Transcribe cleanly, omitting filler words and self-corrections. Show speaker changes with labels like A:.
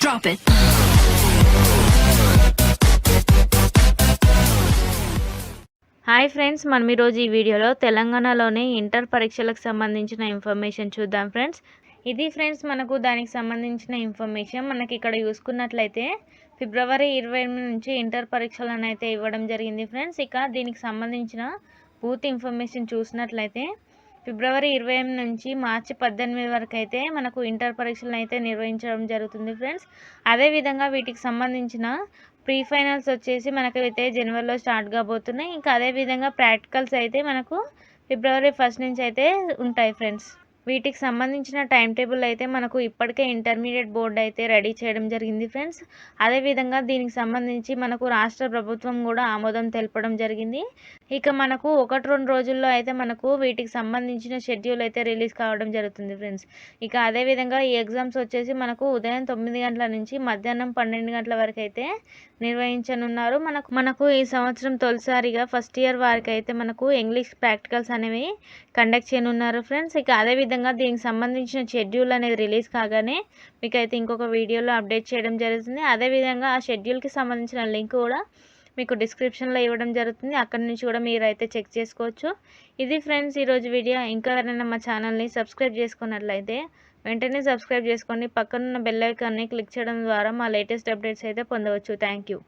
A: drop it.
B: Hi friends, మనం ఈరోజు ఈ వీడియోలో తెలంగాణలోని ఇంటర్ పరీక్షలకు సంబంధించిన ఇన్ఫర్మేషన్ చూద్దాం ఫ్రెండ్స్. ఇది ఫ్రెండ్స్ మనకు దానికి సంబంధించిన ఇన్ఫర్మేషన్. మనకి ఇక్కడ చూసుకున్నట్లయితే ఫిబ్రవరి 28 నుంచి ఇంటర్ పరీక్షలను అయితే ఇవ్వడం జరిగింది ఫ్రెండ్స్. ఇక దీనికి సంబంధించిన పూర్తి ఇన్ఫర్మేషన్ చూసినట్లయితే ఫిబ్రవరి 28 నుంచి మార్చి 18 వరకు అయితే మనకు ఇంటర్ పరీక్షలను అయితే నిర్వహించడం జరుగుతుంది ఫ్రెండ్స్. అదేవిధంగా వీటికి సంబంధించిన ప్రీ ఫైనల్స్ వచ్చేసి మనకైతే జనవరిలో స్టార్ట్ కాబోతున్నాయి. ఇంకా అదేవిధంగా ప్రాక్టికల్స్ అయితే మనకు ఫిబ్రవరి 1 నుంచి అయితే ఉంటాయి ఫ్రెండ్స్. వీటికి సంబంధించిన టైం టేబుల్ అయితే మనకు ఇప్పటికే ఇంటర్మీడియట్ బోర్డు అయితే రెడీ చేయడం జరిగింది ఫ్రెండ్స్. అదేవిధంగా దీనికి సంబంధించి మనకు రాష్ట్ర ప్రభుత్వం కూడా ఆమోదం తెలపడం జరిగింది. ఇక మనకు 1-2 రోజుల్లో అయితే మనకు వీటికి సంబంధించిన షెడ్యూల్ అయితే రిలీజ్ కావడం జరుగుతుంది ఫ్రెండ్స్. ఇక అదేవిధంగా ఈ ఎగ్జామ్స్ వచ్చేసి మనకు ఉదయం 9 గంటల నుంచి మధ్యాహ్నం 12 గంటల వరకు అయితే నిర్వహించనున్నారు. మనకు ఈ సంవత్సరం తొలిసారిగా ఫస్ట్ ఇయర్ వారికి అయితే మనకు ఇంగ్లీష్ ప్రాక్టికల్స్ అనేవి కండక్ట్ చేయనున్నారు ఫ్రెండ్స్. ఇక అదేవిధంగా దీనికి సంబంధించిన షెడ్యూల్ అనేది రిలీజ్ కాగానే మీకైతే ఇంకొక వీడియోలో అప్డేట్ చేయడం జరుగుతుంది. అదేవిధంగా ఆ షెడ్యూల్కి సంబంధించిన లింక్ కూడా మీకు డిస్క్రిప్షన్లో ఇవ్వడం జరుగుతుంది. అక్కడి నుంచి కూడా మీరు అయితే చెక్ చేసుకోవచ్చు. ఇది ఫ్రెండ్స్ ఈరోజు వీడియో. ఇంకా ఎవరైనా మా ఛానల్ని సబ్స్క్రైబ్ చేసుకున్నట్లయితే వెంటనే సబ్స్క్రైబ్ చేసుకోండి. పక్కనున్న బెల్ ఐకాన్ని క్లిక్ చేయడం ద్వారా మా లేటెస్ట్ అప్డేట్స్ అయితే పొందవచ్చు. Thank you.